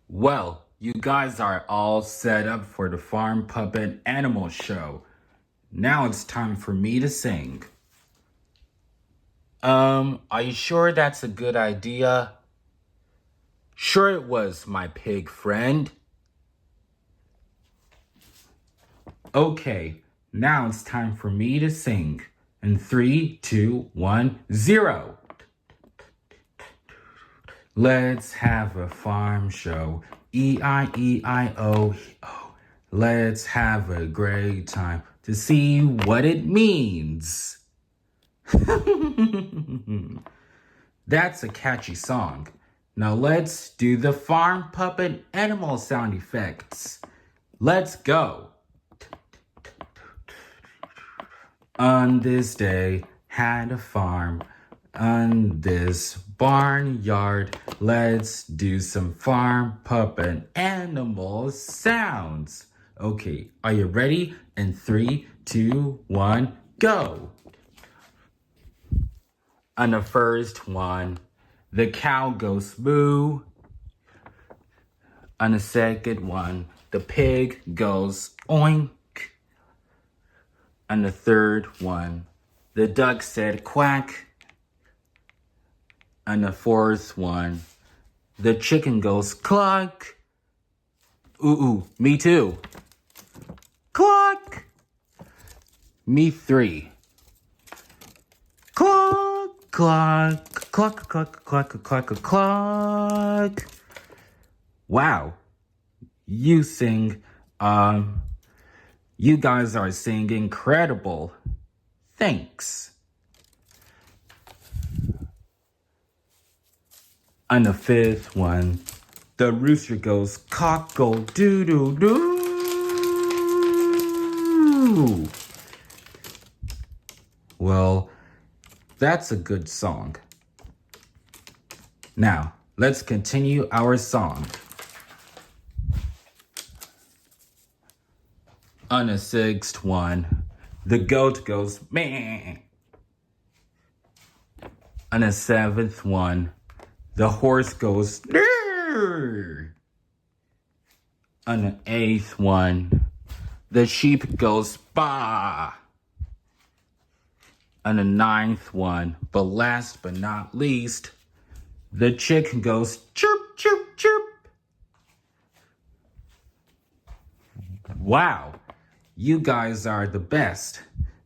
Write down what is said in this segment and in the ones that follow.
Well, you guys are all set up for the Farm Puppet Animal Show. Now it's time for me to sing. Are you sure that's a good idea? Sure it was, my pig friend. Okay, now it's time for me to sing. In 3, 2, 1, 0. Let's have a farm show. E-I-E-I-O. Let's have a great time to see what it means. That's a catchy song. Now let's do the farm puppet animal sound effects. Let's go. On this day, had a farm. On this barnyard, let's do some farm puppet animal sounds. Okay, are you ready? In 3, 2, 1, go. On the first one, the cow goes moo. On the second one, the pig goes oink. On the third one, the duck said quack. On the fourth one, the chicken goes cluck. Ooh, me too. Cluck. Me 3. Cluck, cluck, cluck, cluck, cluck, cluck, cluck. Wow. You sing, you guys are singing incredible. Thanks. On the fifth one, the rooster goes cockle-doo-doo-doo. Well, that's a good song. Now, let's continue our song. On the sixth one, the goat goes meh. On the seventh one, the horse goes Durr. On the eighth one, the sheep goes baa. On the ninth one, but last but not least, the chicken goes chirp, chirp, chirp. Wow, you guys are the best.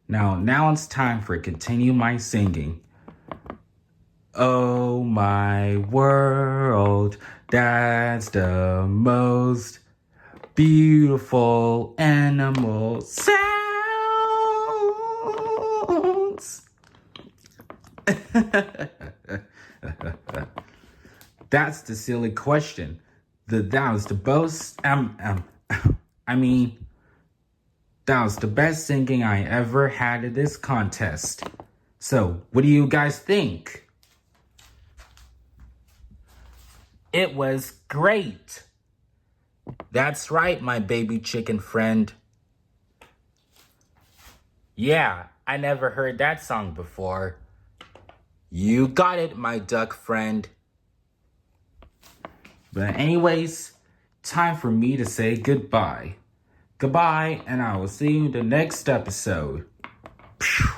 Now it's time for continue my singing. Oh my world, that's the most beautiful animal sounds. That's the silly question. That was the that was the best singing I ever had at this contest. So, what do you guys think? It was great. That's right, my baby chicken friend. Yeah, I never heard that song before. You got it, my duck friend. But anyways, time for me to say goodbye. Goodbye, and I will see you in the next episode. Phew.